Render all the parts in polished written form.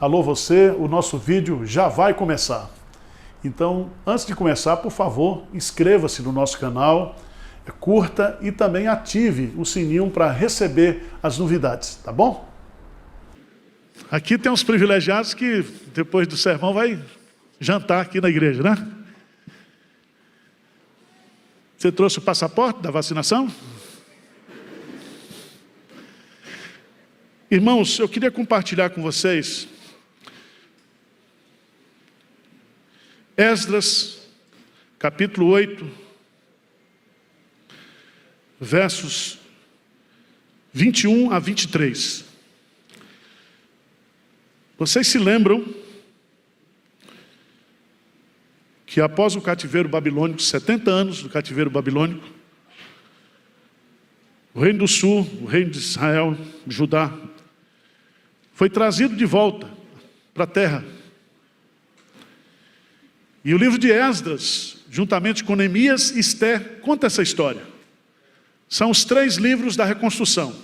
Alô você, o nosso vídeo já vai começar. Então, antes de começar, por favor, inscreva-se no nosso canal, curta e também ative o sininho para receber as novidades, tá bom? Aqui tem uns privilegiados que depois do sermão vai jantar aqui na igreja, né? Você trouxe o passaporte da vacinação? Irmãos, eu queria compartilhar com vocês Esdras, capítulo 8, versos 21 a 23. Vocês se lembram que após o cativeiro babilônico, 70 anos do cativeiro babilônico, o reino do sul, o reino de Israel, Judá, foi trazido de volta para a terra. E o livro de Esdras, juntamente com Neemias e Ester, conta essa história. São os 3 livros da reconstrução.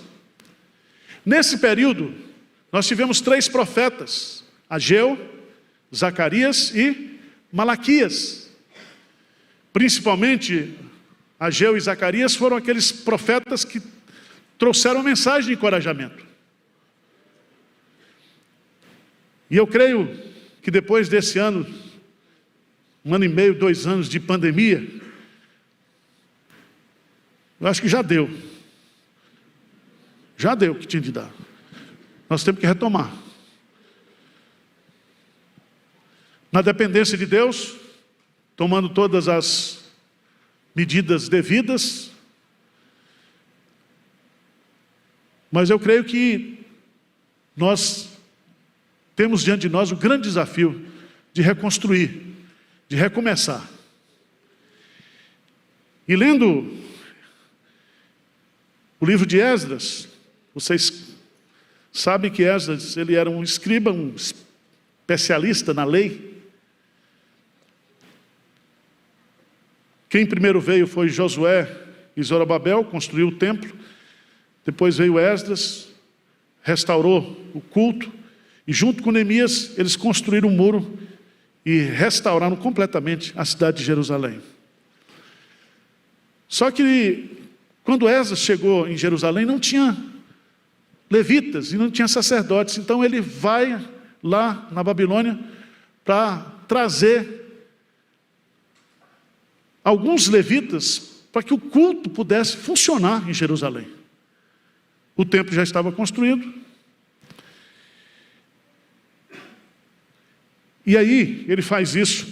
Nesse período, nós tivemos 3 profetas, Ageu, Zacarias e Malaquias. Principalmente, Ageu e Zacarias foram aqueles profetas que trouxeram mensagem de encorajamento. E eu creio que depois desse ano, 1 ano e meio, 2 anos de pandemia, eu acho que já deu. Já deu o que tinha de dar. Nós temos que retomar. Na dependência de Deus, tomando todas as medidas devidas. Mas eu creio que nós temos diante de nós o grande desafio de reconstruir, de recomeçar. E lendo o livro de Esdras, vocês sabem que Esdras, ele era um escriba, um especialista na lei. Quem primeiro veio foi Josué e Zorobabel, construiu o templo. Depois veio Esdras, restaurou o culto. E junto com Neemias, eles construíram um muro e restauraram completamente a cidade de Jerusalém. Só que quando Esdras chegou em Jerusalém, não tinha levitas e não tinha sacerdotes. Então ele vai lá na Babilônia para trazer alguns levitas para que o culto pudesse funcionar em Jerusalém. O templo já estava construído. E aí, ele faz isso.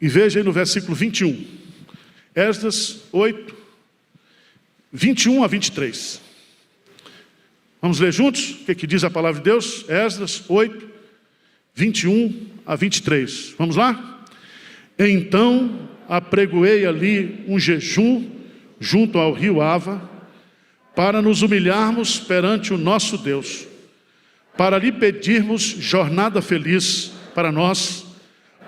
E veja aí no versículo 21. Esdras 8, 21 a 23. Vamos ler juntos o que diz a palavra de Deus? Esdras 8, 21 a 23. Vamos lá? Então, apregoei ali um jejum junto ao rio Ava, para nos humilharmos perante o nosso Deus, para lhe pedirmos jornada feliz para nós,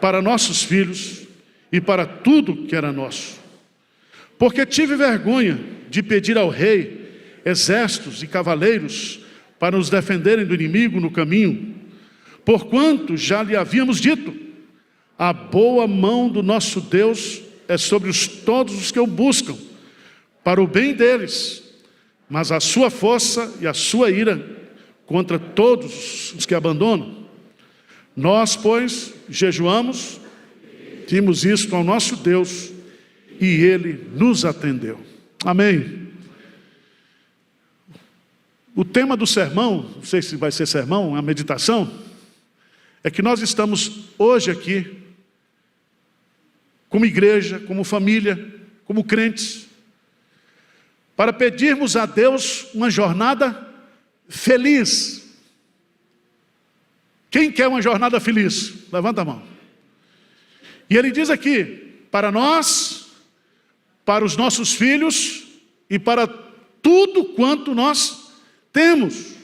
para nossos filhos e para tudo que era nosso. Porque tive vergonha de pedir ao rei exércitos e cavaleiros para nos defenderem do inimigo no caminho, porquanto já lhe havíamos dito, a boa mão do nosso Deus é sobre todos os que o buscam, para o bem deles, mas a sua força e a sua ira contra todos os que abandonam. Nós, pois, jejuamos, dimos isto ao nosso Deus, e Ele nos atendeu. Amém. O tema do sermão, não sei se vai ser sermão, a meditação, é que nós estamos hoje aqui, como igreja, como família, como crentes, para pedirmos a Deus uma jornada feliz. Quem quer uma jornada feliz? Levanta a mão. E ele diz aqui, para nós, para os nossos filhos e para tudo quanto nós temos.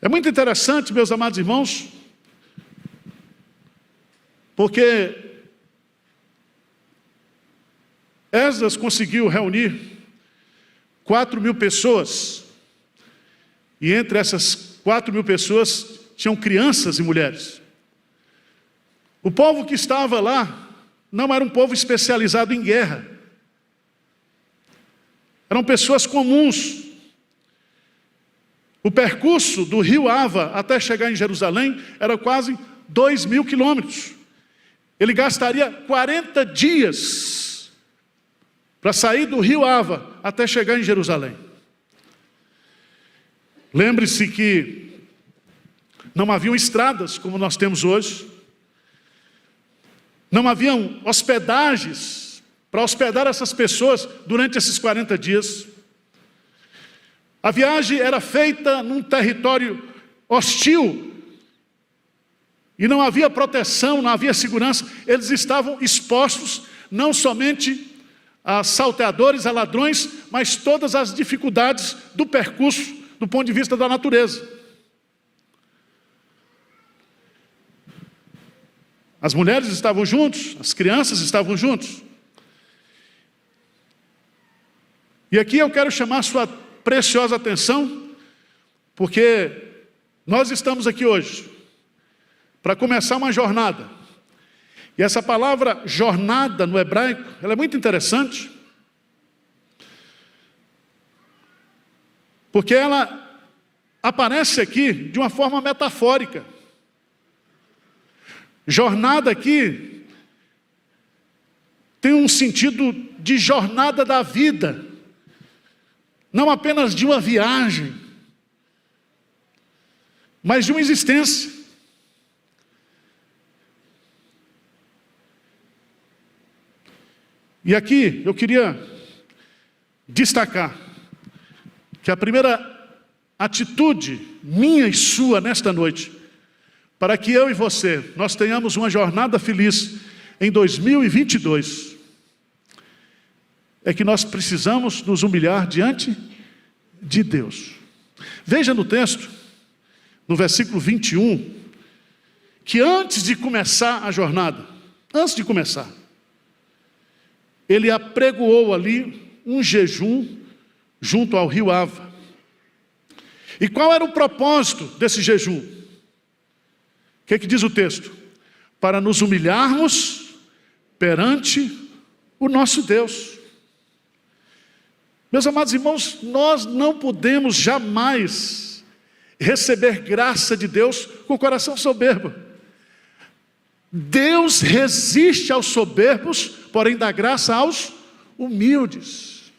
É muito interessante, meus amados irmãos, porque Esdras conseguiu reunir 4.000 pessoas E entre essas 4.000 pessoas tinham crianças e mulheres. O povo que estava lá não era um povo especializado em guerra. Eram pessoas comuns. O percurso do rio Ava até chegar em Jerusalém era quase 2.000 quilômetros. Ele gastaria 40 dias para sair do rio Ava até chegar em Jerusalém. Lembre-se que não haviam estradas como nós temos hoje. Não haviam hospedagens para hospedar essas pessoas durante esses 40 dias. A viagem era feita num território hostil. E não havia proteção, não havia segurança. Eles estavam expostos não somente a salteadores, a ladrões, mas todas as dificuldades do percurso do ponto de vista da natureza. As mulheres estavam juntos, as crianças estavam juntos. E aqui eu quero chamar a sua preciosa atenção, porque nós estamos aqui hoje para começar uma jornada. E essa palavra jornada no hebraico, ela é muito interessante, porque ela aparece aqui de uma forma metafórica. Jornada aqui tem um sentido de jornada da vida, não apenas de uma viagem, mas de uma existência. E aqui eu queria destacar que a primeira atitude minha e sua nesta noite, para que eu e você, nós tenhamos uma jornada feliz em 2022, é que nós precisamos nos humilhar diante de Deus. Veja no texto, no versículo 21, que antes de começar a jornada, ele apregoou ali um jejum junto ao rio Ava. E qual era o propósito desse jejum? O que diz o texto? Para nos humilharmos perante o nosso Deus. Meus amados irmãos, nós não podemos jamais receber graça de Deus com o coração soberbo. Deus resiste aos soberbos, porém dá graça aos humildes.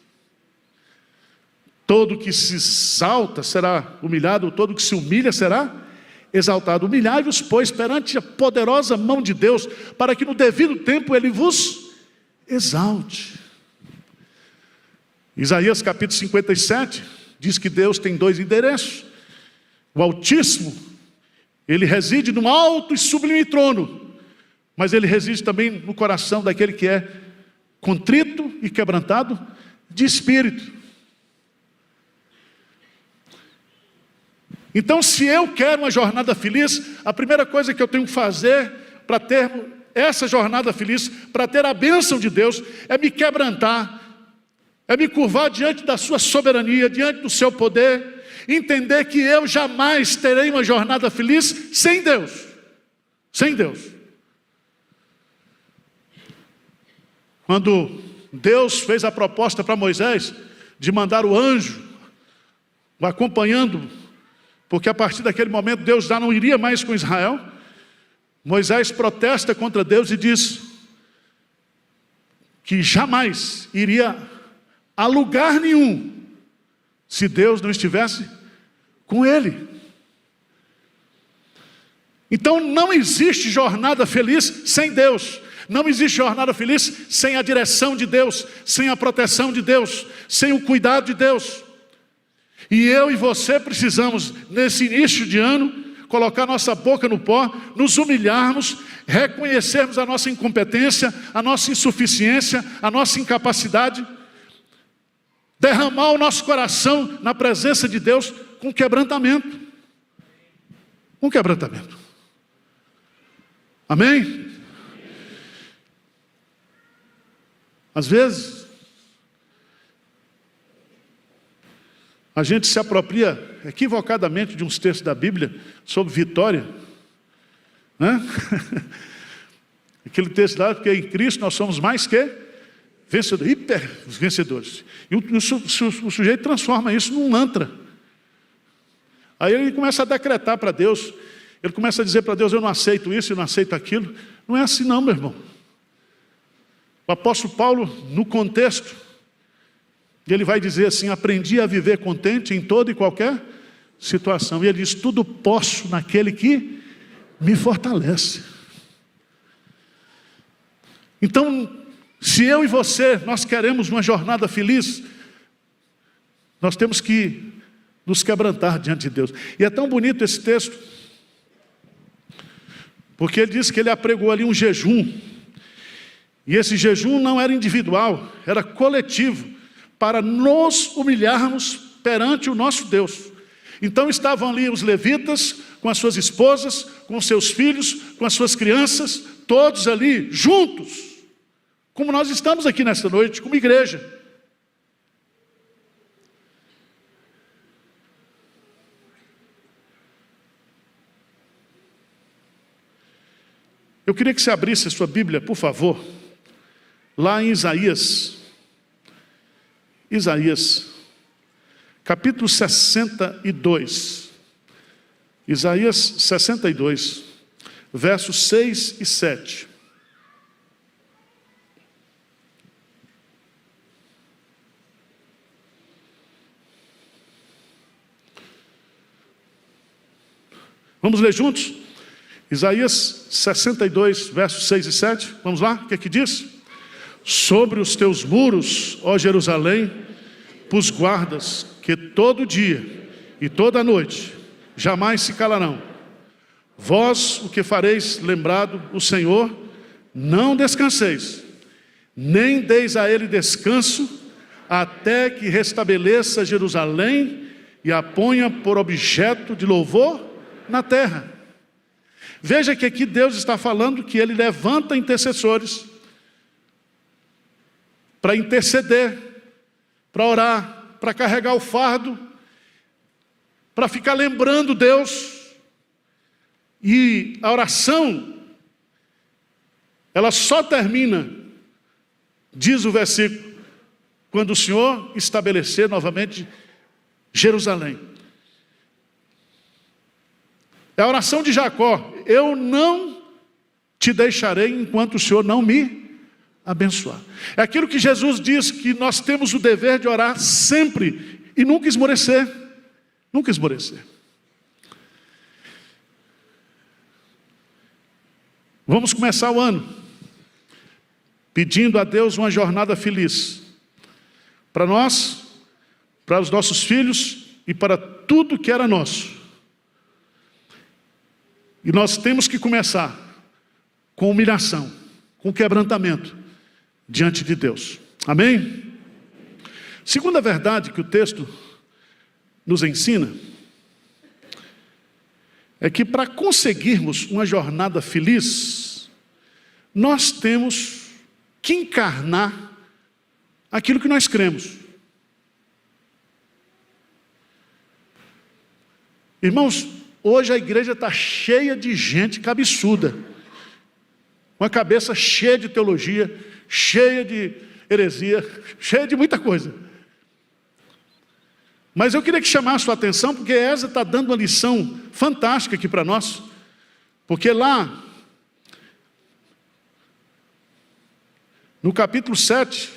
Todo que se exalta será humilhado, todo que se humilha será exaltado. Humilhai-vos, pois, perante a poderosa mão de Deus, para que no devido tempo Ele vos exalte. Isaías capítulo 57 diz que Deus tem 2 endereços. O Altíssimo, Ele reside num alto e sublime trono, mas Ele reside também no coração daquele que é contrito e quebrantado de espírito. Então, se eu quero uma jornada feliz, a primeira coisa que eu tenho que fazer para ter essa jornada feliz, para ter a bênção de Deus, é me quebrantar, é me curvar diante da sua soberania, diante do seu poder, entender que eu jamais terei uma jornada feliz sem Deus. Sem Deus. Quando Deus fez a proposta para Moisés de mandar o anjo, o acompanhando, porque a partir daquele momento Deus já não iria mais com Israel, Moisés protesta contra Deus e diz que jamais iria a lugar nenhum se Deus não estivesse com ele. Então não existe jornada feliz sem Deus. Não existe jornada feliz sem a direção de Deus, sem a proteção de Deus, sem o cuidado de Deus. E eu e você precisamos, nesse início de ano, colocar nossa boca no pó, nos humilharmos, reconhecermos a nossa incompetência, a nossa insuficiência, a nossa incapacidade, derramar o nosso coração na presença de Deus com quebrantamento. Com quebrantamento. Amém? Às vezes, A gente se apropria equivocadamente de uns textos da Bíblia sobre vitória, né? Aquele texto lá, porque em Cristo nós somos mais que vencedores, hiper vencedores. E o sujeito transforma isso num mantra. Aí ele começa a decretar para Deus, ele começa a dizer para Deus: eu não aceito isso, eu não aceito aquilo. Não é assim não, meu irmão. O apóstolo Paulo, no contexto, ele vai dizer assim: aprendi a viver contente em toda e qualquer situação. E ele diz: tudo posso naquele que me fortalece. Então, se eu e você, nós queremos uma jornada feliz, nós temos que nos quebrantar diante de Deus. E é tão bonito esse texto, porque ele diz que ele apregou ali um jejum. E esse jejum não era individual, era coletivo, para nos humilharmos perante o nosso Deus. Então estavam ali os levitas, com as suas esposas, com os seus filhos, com as suas crianças, todos ali juntos, como nós estamos aqui nesta noite, como igreja. Eu queria que você abrisse a sua Bíblia, por favor, lá em Isaías, capítulo 62, Isaías 62, versos 6 e 7. Vamos ler juntos? Isaías 62, versos 6 e 7. Vamos lá? O que é que diz? Sobre os teus muros, ó Jerusalém, pus guardas que todo dia e toda noite jamais se calarão. Vós, o que fareis lembrado o Senhor, não descanseis, nem deis a ele descanso, até que restabeleça Jerusalém e a ponha por objeto de louvor na terra. Veja que aqui Deus está falando que Ele levanta intercessores para interceder, para orar, para carregar o fardo, para ficar lembrando Deus. E a oração, ela só termina, diz o versículo, quando o Senhor estabelecer novamente Jerusalém. É a oração de Jacó: eu não te deixarei enquanto o Senhor não me abençoar. É aquilo que Jesus diz, que nós temos o dever de orar sempre e nunca esmorecer. Nunca esmorecer. Vamos começar o ano pedindo a Deus uma jornada feliz para nós, para os nossos filhos e para tudo que era nosso. E nós temos que começar com humilhação, com quebrantamento diante de Deus. Amém? Segunda verdade que o texto nos ensina é que para conseguirmos uma jornada feliz, nós temos que encarnar aquilo que nós cremos. Irmãos, hoje a igreja está cheia de gente cabeçuda, com a cabeça cheia de teologia, cheia de heresia, cheia de muita coisa. Mas eu queria que chamasse a sua atenção, porque Esa está dando uma lição fantástica aqui para nós. Porque lá, no capítulo 7,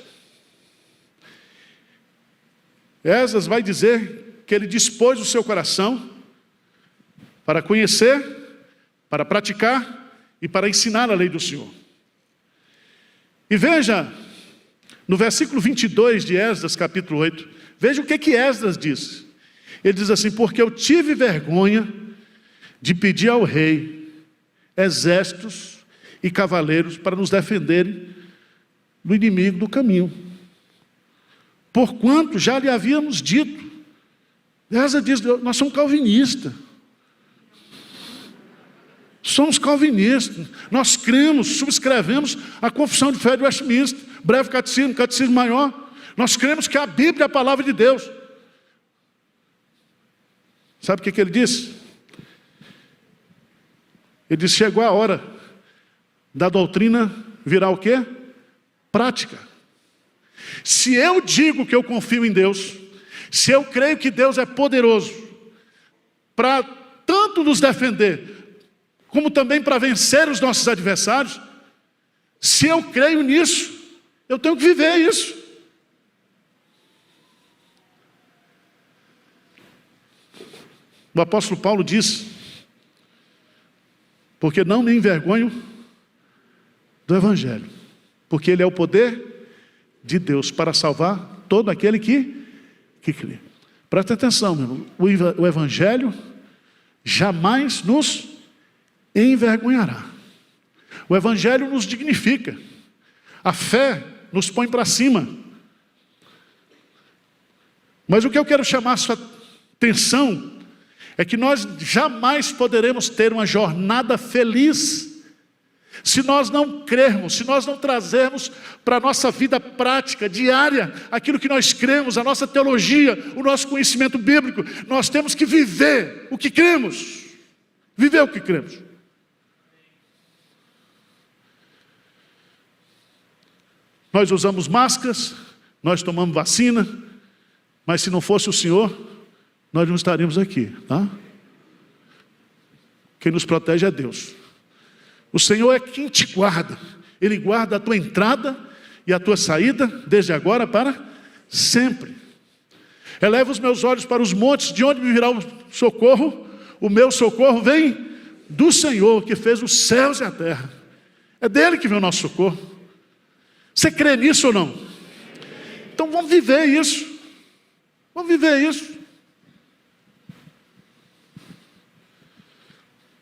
Esdras vai dizer que ele dispôs o seu coração para conhecer, para praticar e para ensinar a lei do Senhor. E veja, no versículo 22 de Esdras, capítulo 8, veja o que Esdras diz. Ele diz assim: porque eu tive vergonha de pedir ao rei exércitos e cavaleiros para nos defenderem do inimigo do caminho, porquanto já lhe havíamos dito. Esdras diz: nós somos calvinistas. Somos calvinistas, nós cremos, subscrevemos a confissão de fé de Westminster, breve catecismo, catecismo maior. Nós cremos que a Bíblia é a palavra de Deus. Sabe o que ele disse? Ele disse: chegou a hora da doutrina virar o quê? Prática. Se eu digo que eu confio em Deus, se eu creio que Deus é poderoso para tanto nos defender, como também para vencer os nossos adversários, se eu creio nisso, eu tenho que viver isso. O apóstolo Paulo diz: porque não me envergonho do Evangelho, porque ele é o poder de Deus para salvar todo aquele que crê. Presta atenção, meu irmão. O Evangelho jamais nos envergonhará. O Evangelho nos dignifica. A fé nos põe para cima. Mas o que eu quero chamar a sua atenção é que nós jamais poderemos ter uma jornada feliz se nós não crermos, se nós não trazermos para a nossa vida prática, diária, aquilo que nós cremos, a nossa teologia, o nosso conhecimento bíblico. Nós temos que viver o que cremos. Viver o que cremos. Nós usamos máscaras, nós tomamos vacina, mas se não fosse o Senhor, nós não estaríamos aqui, tá? Quem nos protege é Deus. O Senhor é quem te guarda. Ele guarda a tua entrada e a tua saída, desde agora para sempre. Eleva os meus olhos para os montes, de onde me virá o socorro? O meu socorro vem do Senhor, que fez os céus e a terra. É dele que vem o nosso socorro. Você crê nisso ou não? Então vamos viver isso. Vamos viver isso.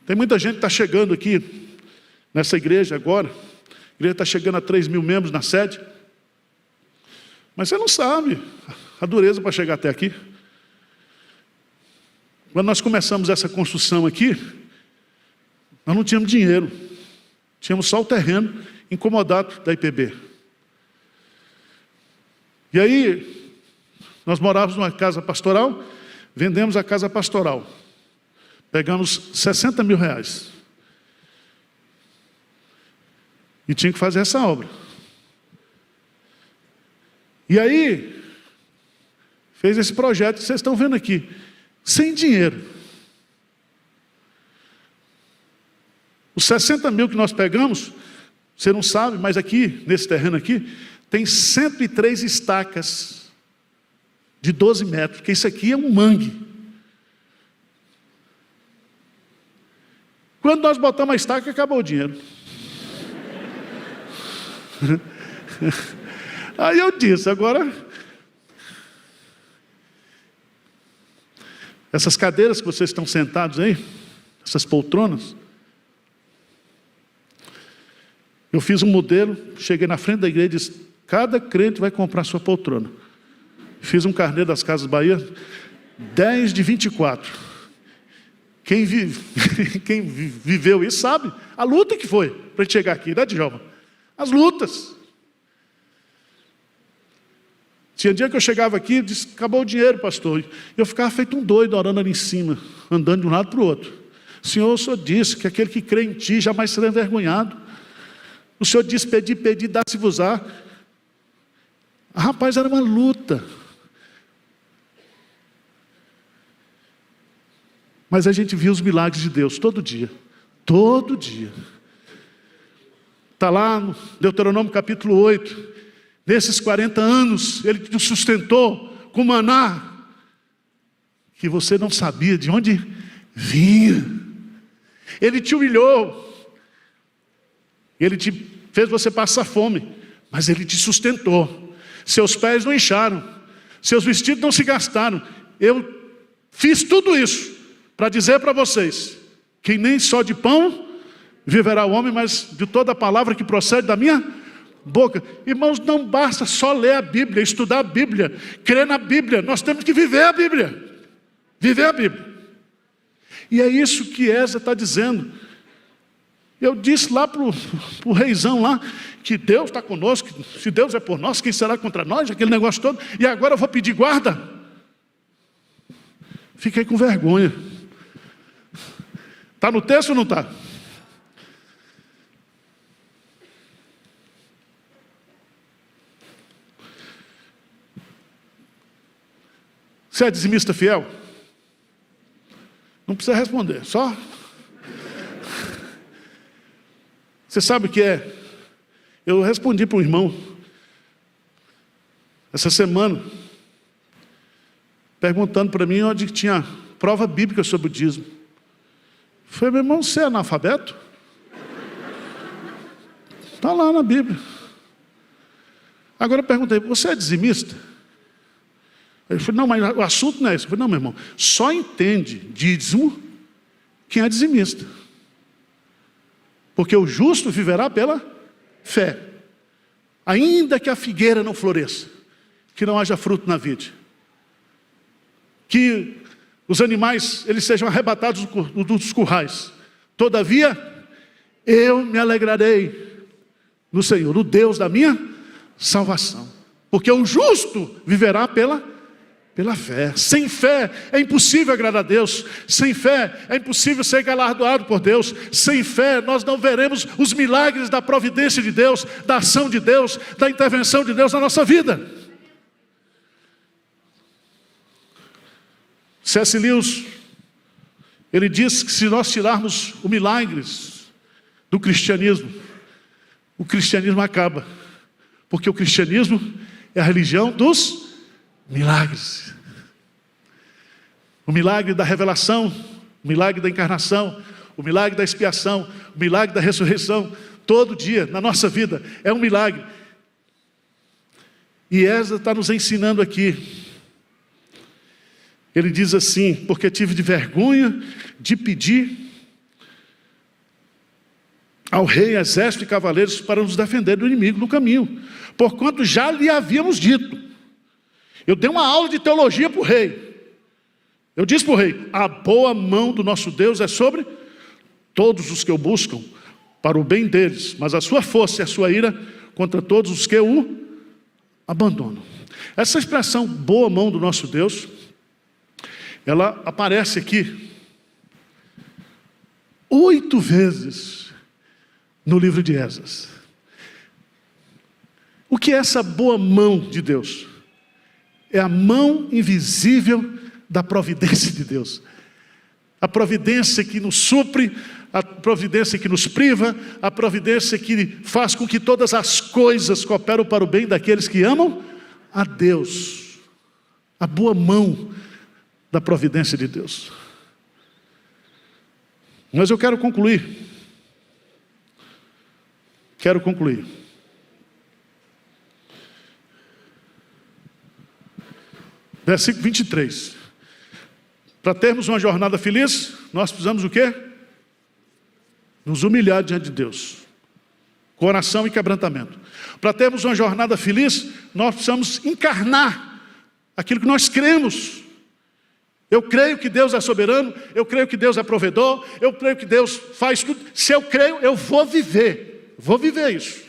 Tem muita gente que está chegando aqui nessa igreja agora. A igreja está chegando a 3.000 membros na sede. Mas você não sabe a dureza para chegar até aqui. Quando nós começamos essa construção aqui, nós não tínhamos dinheiro. Tínhamos só o terreno incomodado da IPB. E aí, nós morávamos numa casa pastoral, vendemos a casa pastoral. Pegamos 60 mil reais. E tinha que fazer essa obra. E aí, fez esse projeto que vocês estão vendo aqui, sem dinheiro. Os 60 mil que nós pegamos, você não sabe, mas aqui, nesse terreno aqui, tem 103 estacas de 12 metros, porque isso aqui é um mangue. Quando nós botamos a estaca, acabou o dinheiro. Aí eu disse, agora, essas cadeiras que vocês estão sentados aí, essas poltronas, eu fiz um modelo, cheguei na frente da igreja e disse: cada crente vai comprar sua poltrona. Fiz um carnê das Casas Bahia, 10 de 24. Quem viveu isso sabe a luta que foi para a gente chegar aqui, né, Djalma? As lutas. Tinha dia que eu chegava aqui e disse: acabou o dinheiro, pastor. E eu ficava feito um doido orando ali em cima, andando de um lado para o outro. Senhor, o Senhor disse que aquele que crê em Ti jamais será envergonhado. O Senhor disse: pedi, dá-se-vos-á. Rapaz, era uma luta. Mas a gente viu os milagres de Deus todo dia. Todo dia. Está lá no Deuteronômio capítulo 8. Nesses 40 anos, Ele te sustentou com maná, que você não sabia de onde vinha. Ele te humilhou. Ele te fez você passar fome, mas Ele te sustentou. Seus pés não incharam, seus vestidos não se gastaram. Eu fiz tudo isso para dizer para vocês que nem só de pão viverá o homem, mas de toda a palavra que procede da minha boca. Irmãos, não basta só ler a Bíblia, estudar a Bíblia, crer na Bíblia. Nós temos que viver a Bíblia. Viver a Bíblia. E é isso que Esa está dizendo. Eu disse lá para o reizão lá, que Deus está conosco, se Deus é por nós, quem será contra nós? Aquele negócio todo. E agora eu vou pedir guarda. Fiquei com vergonha. Está no texto ou não está? Você é dizimista fiel? Não precisa responder, só. Você sabe o que é? Eu respondi para um irmão essa semana, perguntando para mim onde tinha prova bíblica sobre o dízimo. Eu falei, meu irmão, você é analfabeto? Está lá na Bíblia. Agora eu perguntei, você é dizimista? Ele falou, não, mas o assunto não é esse. Eu falei, não, meu irmão, só entende dízimo quem é dizimista. Porque o justo viverá pela fé. Ainda que a figueira não floresça, que não haja fruto na vide, que os animais eles sejam arrebatados dos currais, todavia eu me alegrarei no Senhor, o Deus da minha salvação. Porque o justo viverá pela fé. Sem fé é impossível agradar a Deus. Sem fé é impossível ser galardoado por Deus. Sem fé nós não veremos os milagres da providência de Deus, da ação de Deus, da intervenção de Deus na nossa vida. C.S. Lewis, ele diz que se nós tirarmos os milagres do cristianismo, o cristianismo acaba. Porque o cristianismo é a religião dos milagres. O milagre da revelação, o milagre da encarnação, o milagre da expiação, o milagre da ressurreição, todo dia na nossa vida é um milagre. E Esdras está nos ensinando aqui. Ele diz assim, porque tive de vergonha de pedir ao rei, exército e cavaleiros para nos defender do inimigo no caminho, porquanto já lhe havíamos dito. Eu dei uma aula de teologia para o rei. Eu disse para o rei, a boa mão do nosso Deus é sobre todos os que o buscam, para o bem deles, mas a sua força e a sua ira contra todos os que o abandonam. Essa expressão, boa mão do nosso Deus, ela aparece aqui 8 vezes no livro de Esdras. O que é essa boa mão de Deus? É a mão invisível da providência de Deus. A providência que nos supre, a providência que nos priva, a providência que faz com que todas as coisas cooperam para o bem daqueles que amam a Deus. A boa mão da providência de Deus. Mas eu quero concluir. Versículo 23. Para termos uma jornada feliz, nós precisamos o quê? Nos humilhar diante de Deus. Coração e quebrantamento. Para termos uma jornada feliz, nós precisamos encarnar aquilo que nós cremos. Eu creio que Deus é soberano, eu creio que Deus é provedor, eu creio que Deus faz tudo. Se eu creio, eu vou viver isso.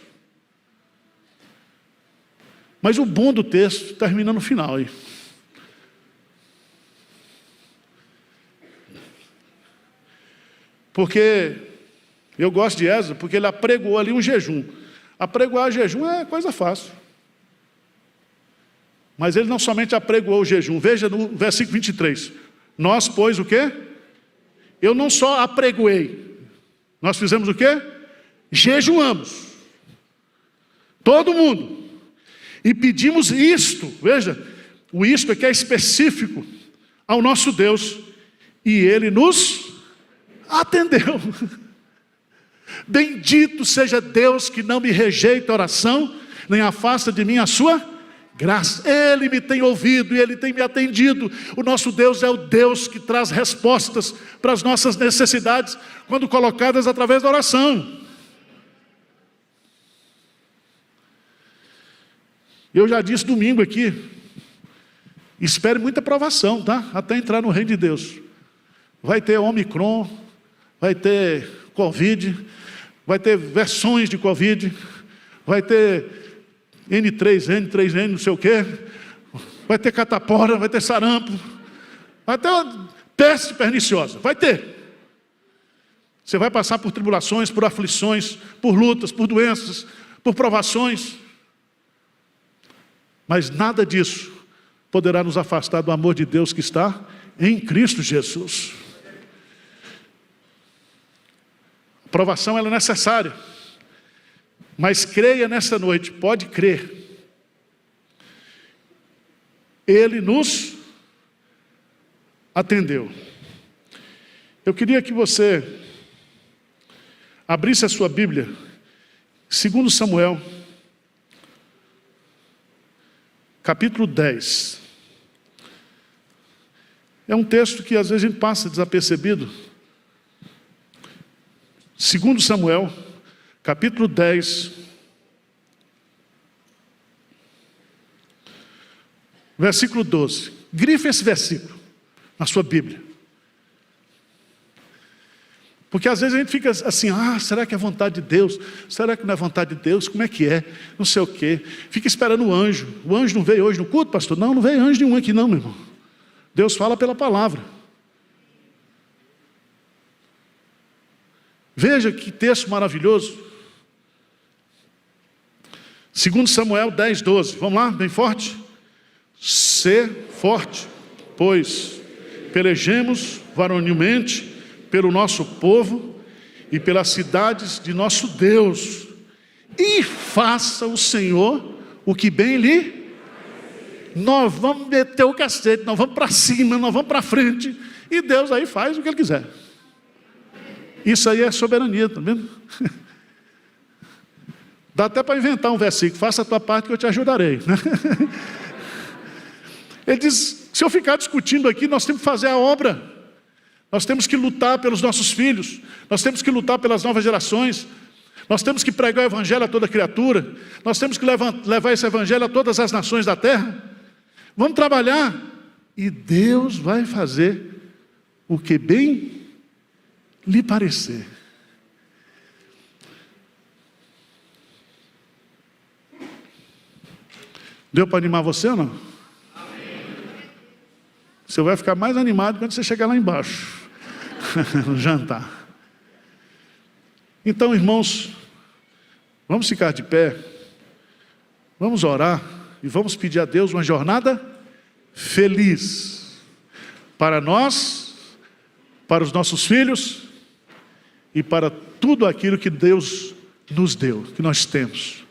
Mas o bom do texto termina no final aí. Porque eu gosto de Esdras, porque ele apregoou ali um jejum. Apregoar jejum é coisa fácil. Mas ele não somente apregoou o jejum. Veja no versículo 23. Nós, pois, o quê? Eu não só apregoei. Nós fizemos o quê? Jejuamos. Todo mundo. E pedimos isto. Veja, o isto aqui é específico ao nosso Deus. E Ele nos atendeu. Bendito seja Deus que não me rejeita a oração, nem afasta de mim a sua graça. Ele me tem ouvido e Ele tem me atendido. O nosso Deus é o Deus que traz respostas para as nossas necessidades, quando colocadas através da oração. Eu já disse domingo aqui, espere muita provação, tá? Até entrar no reino de Deus. Vai ter Omicron, vai ter Covid, vai ter versões de Covid, vai ter N3N, não sei o quê, vai ter catapora, vai ter sarampo, Vai ter uma peste perniciosa, vai ter. Você vai passar por tribulações, por aflições, por lutas, por doenças, por provações. Mas nada disso poderá nos afastar do amor de Deus que está em Cristo Jesus. A provação ela é necessária. Mas creia nessa noite, pode crer. Ele nos atendeu. Eu queria que você abrisse a sua Bíblia, 2 Samuel, capítulo 10. É um texto que às vezes a gente passa desapercebido. 2 Samuel, capítulo 10, versículo 12. Grife esse versículo na sua Bíblia. Porque às vezes a gente fica assim, será que é vontade de Deus? Será que não é vontade de Deus? Como é que é? Não sei o quê. Fica esperando o anjo. O anjo não veio hoje no culto, pastor? Não veio anjo nenhum aqui não, meu irmão. Deus fala pela palavra. Veja que texto maravilhoso. 2 Samuel 10, 12. Vamos lá, bem forte? Sê forte, pois pelejemos varonilmente pelo nosso povo e pelas cidades de nosso Deus, e faça o Senhor o que bem lhe. Nós vamos meter o cacete, nós vamos para cima, nós vamos para frente, e Deus aí faz o que Ele quiser. Isso aí é soberania, tá vendo? Dá até para inventar um versículo, faça a tua parte que eu te ajudarei. Ele diz, se eu ficar discutindo aqui, nós temos que fazer a obra. Nós temos que lutar pelos nossos filhos, nós temos que lutar pelas novas gerações, nós temos que pregar o evangelho a toda criatura, nós temos que levar esse evangelho a todas as nações da terra. Vamos trabalhar e Deus vai fazer o que bem lhe parecer. Deu para animar você ou não? Você vai ficar mais animado quando você chegar lá embaixo, no jantar. Então, irmãos, vamos ficar de pé, vamos orar e vamos pedir a Deus uma jornada feliz para nós, para os nossos filhos e para tudo aquilo que Deus nos deu, que nós temos.